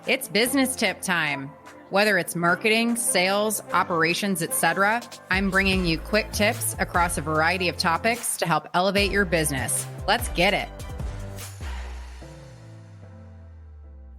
It's business tip time. Whether it's marketing, sales, operations, etc., I'm bringing you quick tips across a variety of topics to help elevate your business. Let's get it.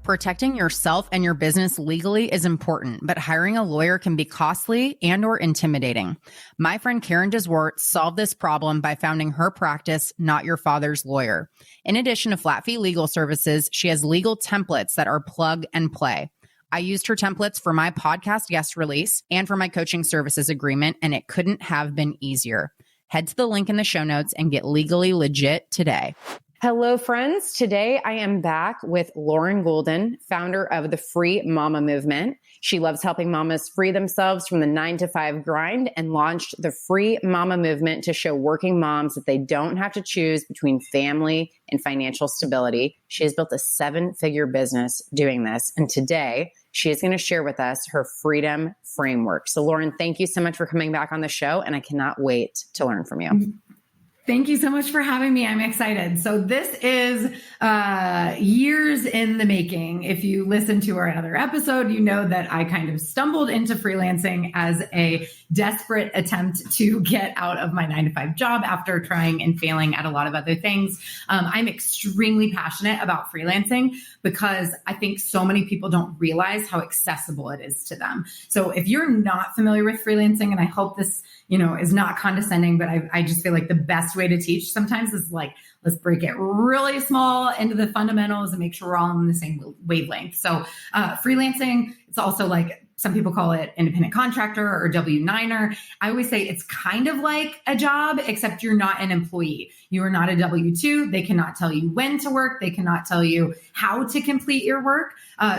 Protecting yourself and your business legally is important, but hiring a lawyer can be costly and or intimidating. My friend Karen DeSwart solved this problem by founding her practice, Not Your Father's Lawyer. In addition to flat fee legal services, she has legal templates that are plug and play. I used her templates for my podcast guest release and for my coaching services agreement, and it couldn't have been easier. Head to the link in the show notes and get legally legit today. Hello, friends. Today, I am back with Lauren Golden, founder of the Free Mama Movement. She loves helping mamas free themselves from the 9-to-5 grind and launched the Free Mama Movement to show working moms that they don't have to choose between family and financial stability. She has built a 7-figure business doing this. And today, she is going to share with us her freedom framework. So, Lauren, thank you so much for coming back on the show, and I cannot wait to learn from you. Thank you so much for having me. I'm excited. So this is years in the making. If you listen to our other episode, you know that I kind of stumbled into freelancing as a desperate attempt to get out of my 9-to-5 job after trying and failing at a lot of other things. I'm extremely passionate about freelancing because I think so many people don't realize how accessible it is to them. So if you're not familiar with freelancing, and I hope this is not condescending, but I just feel like the best way to teach sometimes is like, let's break it really small into the fundamentals and make sure we're all on the same wavelength. So freelancing, it's also like, some people call it independent contractor or W-9er. I always say it's kind of like a job, except you're not an employee. You are not a W-2. They cannot tell you when to work. They cannot tell you how to complete your work.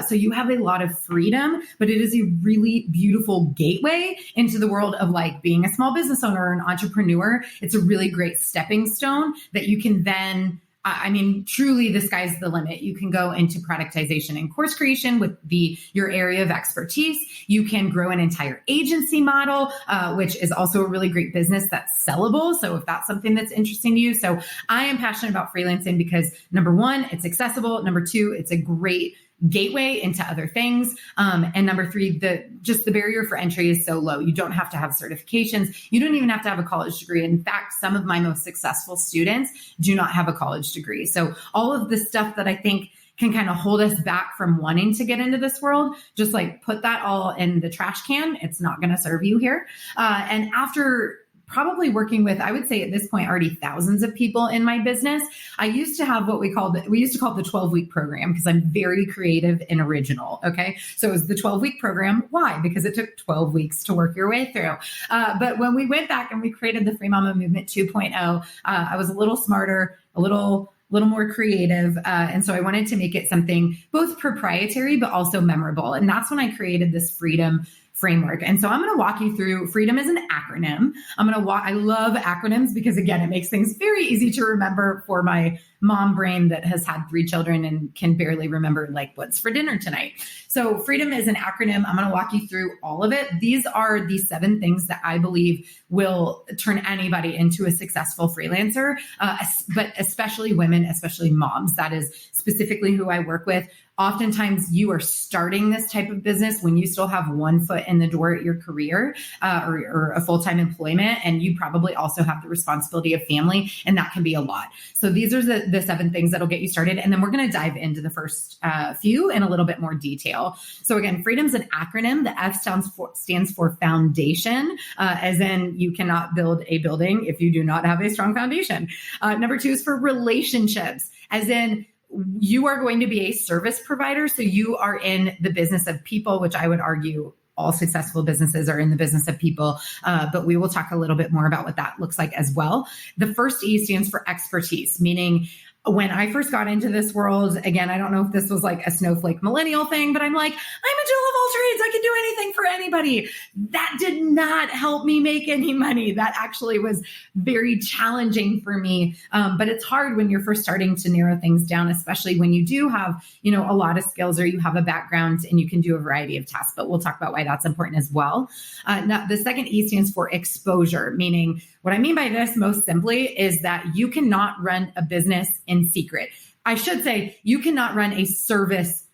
So you have a lot of freedom, but it is a really beautiful gateway into the world of like being a small business owner or an entrepreneur. It's a really great stepping stone that you can then truly the sky's the limit. You can go into productization and course creation with your area of expertise. You can grow an entire agency model, which is also a really great business that's sellable. So if that's something that's interesting to you. So I am passionate about freelancing because number one, it's accessible. Number two, it's a great gateway into other things. And number three, the barrier for entry is so low. You don't have to have certifications. You don't even have to have a college degree. In fact, some of my most successful students do not have a college degree. So all of the stuff that I think can kind of hold us back from wanting to get into this world, just like put that all in the trash can. It's not going to serve you here. And after probably working with, I would say at this point, already thousands of people in my business. I used to have what we used to call the 12-week program because I'm very creative and original. Okay. So it was the 12-week program. Why? Because it took 12 weeks to work your way through. But when we went back and we created the Free Mama Movement 2.0, I was a little smarter, a little more creative. And so I wanted to make it something both proprietary, but also memorable. And that's when I created this freedom framework. And so I'm going to walk you through, freedom is an acronym. I love acronyms because again, it makes things very easy to remember for my mom brain that has had 3 children and can barely remember like what's for dinner tonight. So freedom is an acronym. I'm going to walk you through all of it. These are the 7 things that I believe will turn anybody into a successful freelancer, but especially women, especially moms. That is specifically who I work with. Oftentimes you are starting this type of business when you still have one foot in the door at your career or a full-time employment, and you probably also have the responsibility of family, and that can be a lot. So these are the 7 things that'll get you started, and then we're going to dive into the first few in a little bit more detail. So again, freedom's an acronym. The F stands for foundation, as in you cannot build a building if you do not have a strong foundation. Number 2 is for relationships, as in you are going to be a service provider. So you are in the business of people, which I would argue all successful businesses are in the business of people. But we will talk a little bit more about what that looks like as well. The first E stands for expertise, meaning when I first got into this world, again, I don't know if this was like a snowflake millennial thing, but I'm like, I'm a jill of all trades. I can do anything for anybody. That did not help me make any money. That actually was very challenging for me. But it's hard when you're first starting to narrow things down, especially when you do have, a lot of skills or you have a background and you can do a variety of tasks. But we'll talk about why that's important as well. Now, the second E stands for exposure, meaning what I mean by this most simply is that you cannot run a business in secret. I should say you cannot run a service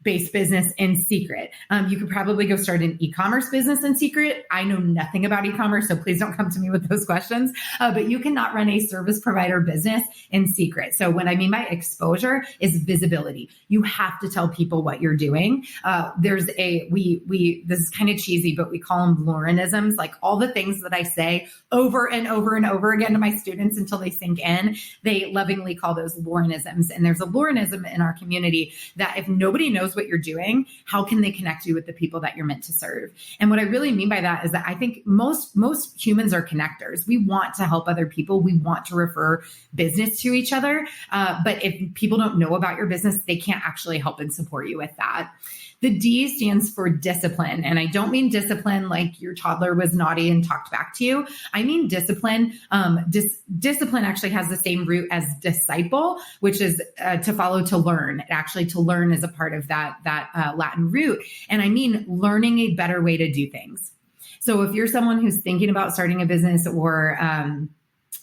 based business in secret. You could probably go start an e-commerce business in secret. I know nothing about e-commerce, so please don't come to me with those questions. But you cannot run a service provider business in secret. So what I mean by exposure is visibility. You have to tell people what you're doing. This is kind of cheesy, but we call them Laurenisms, like all the things that I say over and over and over again to my students until they sink in. They lovingly call those Laurenisms. And there's a Laurenism in our community that if nobody knows what you're doing, how can they connect you with the people that you're meant to serve? And what I really mean by that is that I think most humans are connectors. We want to help other people. We want to refer business to each other. But if people don't know about your business, they can't actually help and support you with that. The D stands for discipline. And I don't mean discipline like your toddler was naughty and talked back to you. I mean discipline. Discipline actually has the same root as disciple, which is to follow, to learn. Actually, to learn is a part of that Latin root. And I mean learning a better way to do things. So if you're someone who's thinking about starting a business, or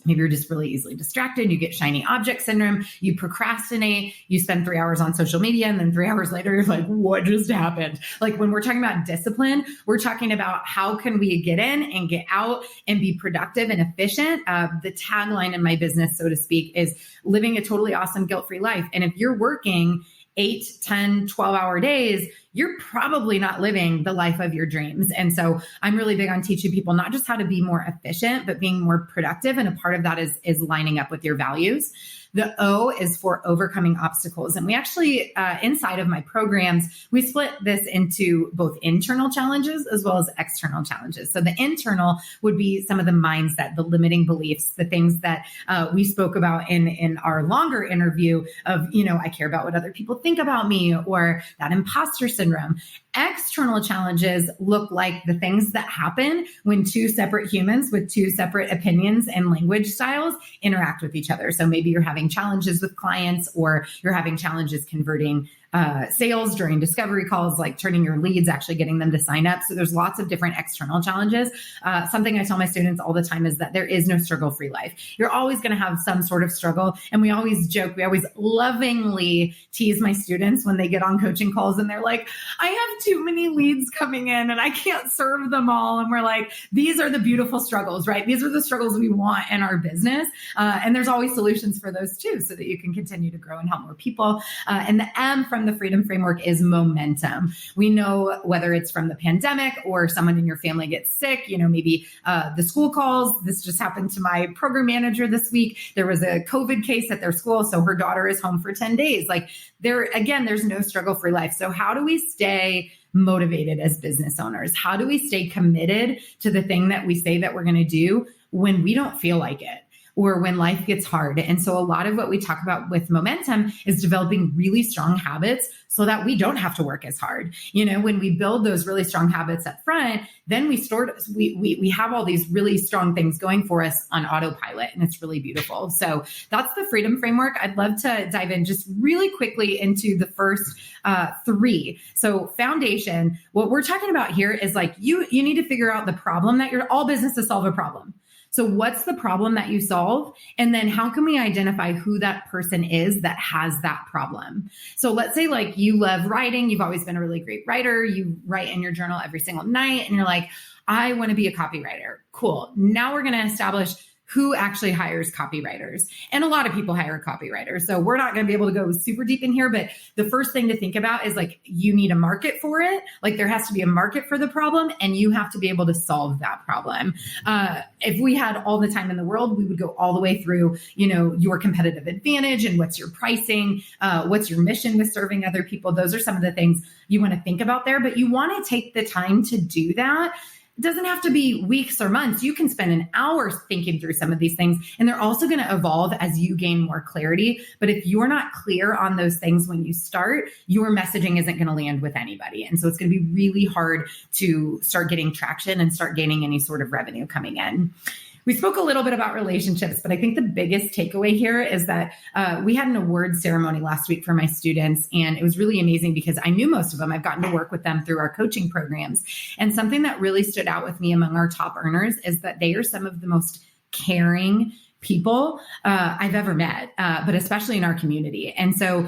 maybe you're just really easily distracted, you get shiny object syndrome, you procrastinate, you spend 3 hours on social media, and then 3 hours later, you're like, what just happened? Like when we're talking about discipline, we're talking about how can we get in and get out and be productive and efficient. The tagline in my business, so to speak, is living a totally awesome guilt-free life. And if you're working 8, 10, 12-hour days, you're probably not living the life of your dreams. And so I'm really big on teaching people not just how to be more efficient, but being more productive. And a part of that is lining up with your values. The O is for overcoming obstacles. And we actually, inside of my programs, we split this into both internal challenges as well as external challenges. So the internal would be some of the mindset, the limiting beliefs, the things that we spoke about in our longer interview of, I care about what other people think about me, or that imposter syndrome. External challenges look like the things that happen when two separate humans with two separate opinions and language styles interact with each other. So maybe you're having challenges with clients, or you're having challenges converting sales during discovery calls, like turning your leads, actually getting them to sign up. So there's lots of different external challenges. Something I tell my students all the time is that there is no struggle-free life. You're always going to have some sort of struggle. And we always joke, we always lovingly tease my students when they get on coaching calls and they're like, I have too many leads coming in and I can't serve them all. And we're like, these are the beautiful struggles, right? These are the struggles we want in our business. And there's always solutions for those too, so that you can continue to grow and help more people. And the M from the Freedom Framework is momentum. We know whether it's from the pandemic or someone in your family gets sick, maybe the school calls. This just happened to my program manager this week. There was a COVID case at their school, so her daughter is home for 10 days. Like there's no struggle-free life. So how do we stay motivated as business owners? How do we stay committed to the thing that we say that we're going to do when we don't feel like it, or when life gets hard? And so a lot of what we talk about with momentum is developing really strong habits so that we don't have to work as hard. When we build those really strong habits up front, then we have all these really strong things going for us on autopilot, and it's really beautiful. So that's the Freedom Framework. I'd love to dive in just really quickly into the first 3. So foundation, what we're talking about here is like, you need to figure out the problem that all businesses solve a problem. So what's the problem that you solve? And then how can we identify who that person is that has that problem? So let's say like you love writing. You've always been a really great writer. You write in your journal every single night and you're like, I want to be a copywriter. Cool. Now we're going to establish who actually hires copywriters. And a lot of people hire copywriters. So we're not going to be able to go super deep in here, but the first thing to think about is like, you need a market for it. Like there has to be a market for the problem and you have to be able to solve that problem. If we had all the time in the world, we would go all the way through, your competitive advantage and what's your pricing, what's your mission with serving other people. Those are some of the things you want to think about there, but you want to take the time to do that. It doesn't have to be weeks or months. You can spend an hour thinking through some of these things, and they're also going to evolve as you gain more clarity. But if you're not clear on those things when you start, your messaging isn't going to land with anybody. And so it's going to be really hard to start getting traction and start gaining any sort of revenue coming in. We spoke a little bit about relationships, but I think the biggest takeaway here is that we had an awards ceremony last week for my students, and it was really amazing because I knew most of them. I've gotten to work with them through our coaching programs. And something that really stood out with me among our top earners is that they are some of the most caring people I've ever met, but especially in our community. And so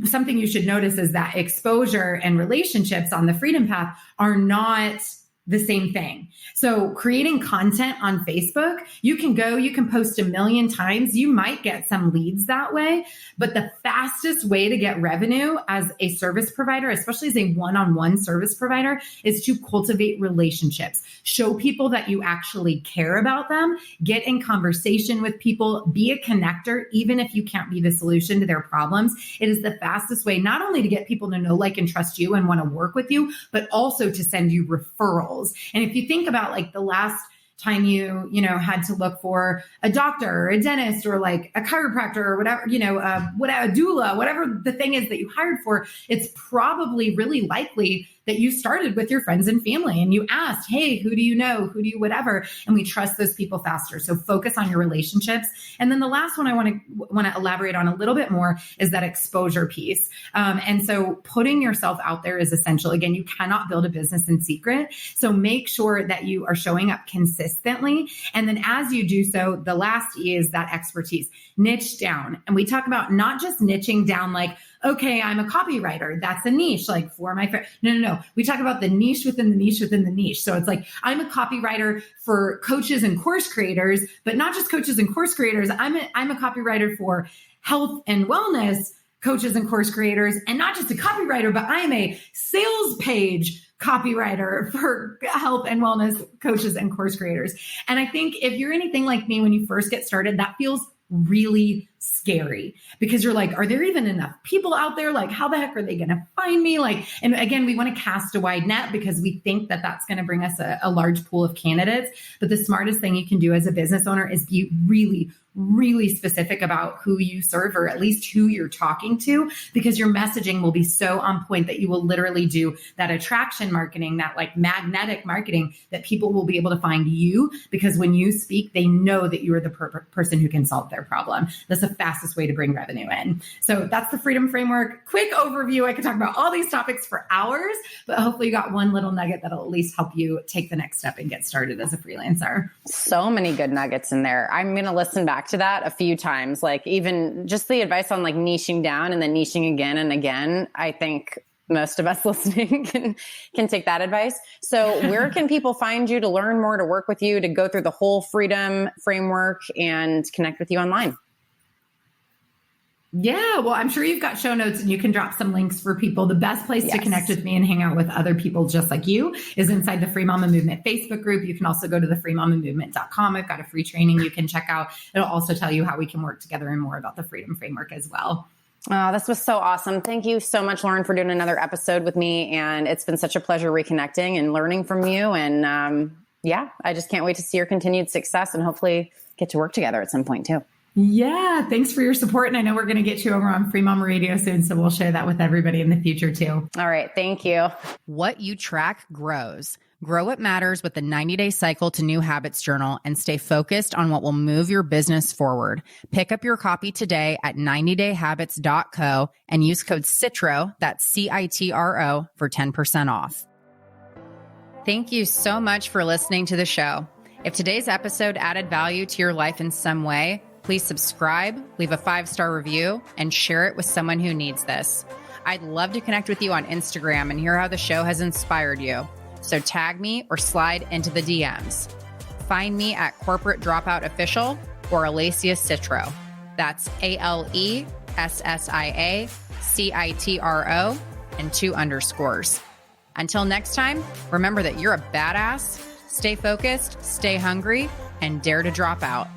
something you should notice is that exposure and relationships on the freedom path are not the same thing. So creating content on Facebook, you can post 1 million times. You might get some leads that way, but the fastest way to get revenue as a service provider, especially as a one-on-one service provider, is to cultivate relationships. Show people that you actually care about them, get in conversation with people, be a connector, even if you can't be the solution to their problems. It is the fastest way, not only to get people to know, like, and trust you and want to work with you, but also to send you referrals. And if you think about like the last time you had to look for a doctor or a dentist or like a chiropractor or whatever, a doula, whatever the thing is that you hired for, it's probably really likely that you started with your friends and family and you asked, hey, who do you know? Who do you whatever? And we trust those people faster. So focus on your relationships. And then the last one I want to elaborate on a little bit more is that exposure piece. And so putting yourself out there is essential. Again, you cannot build a business in secret. So make sure that you are showing up consistently. And then as you do so, the last E is that expertise. Niche down. And we talk about not just niching down like, okay, I'm a copywriter. That's a niche, like for my friend. No. We talk about the niche within the niche within the niche. So it's like, I'm a copywriter for coaches and course creators, but not just coaches and course creators. I'm a copywriter for health and wellness coaches and course creators, and not just a copywriter, but I am a sales page copywriter for health and wellness coaches and course creators. And I think if you're anything like me, when you first get started, that feels really scary because you're like, are there even enough people out there? Like, how the heck are they going to find me? Like, and again, we want to cast a wide net because we think that that's going to bring us a large pool of candidates. But the smartest thing you can do as a business owner is be really specific about who you serve, or at least who you're talking to, because your messaging will be so on point that you will literally do that attraction marketing, that like magnetic marketing, that people will be able to find you because when you speak, they know that you are the person who can solve their problem. That's the fastest way to bring revenue in. So that's the Freedom Framework. Quick overview. I could talk about all these topics for hours, but hopefully you got one little nugget that'll at least help you take the next step and get started as a freelancer. So many good nuggets in there. I'm going to listen back to that a few times, like even just the advice on like niching down and then niching again and again. I think most of us listening can take that advice. So where can people find you to learn more, to work with you, to go through the whole Freedom Framework and connect with you online? Yeah, well, I'm sure you've got show notes and you can drop some links for people. The best place to connect with me and hang out with other people just like you is inside the Free Mama Movement Facebook group. You can also go to thefreemamamovement.com. I've got a free training you can check out. It'll also tell you how we can work together and more about the Freedom Framework as well. Oh, this was so awesome. Thank you so much, Lauren, for doing another episode with me. And it's been such a pleasure reconnecting and learning from you. And I just can't wait to see your continued success and hopefully get to work together at some point too. Yeah, thanks for your support. And I know we're going to get you over on Free Mama Radio soon, so we'll share that with everybody in the future too. All right. Thank you. What you track grows. Grow What Matters with the 90-day cycle to new habits journal and stay focused on what will move your business forward. Pick up your copy today at 90dayhabits.co and use code CITRO, that's CITRO, for 10% off. Thank you so much for listening to the show. If today's episode added value to your life in some way, please subscribe, leave a 5-star review, and share it with someone who needs this. I'd love to connect with you on Instagram and hear how the show has inspired you. So tag me or slide into the DMs. Find me at Corporate Dropout Official or Alacia Citro. That's ALESSIACITRO and 2 underscores. Until next time, remember that you're a badass. Stay focused, stay hungry, and dare to drop out.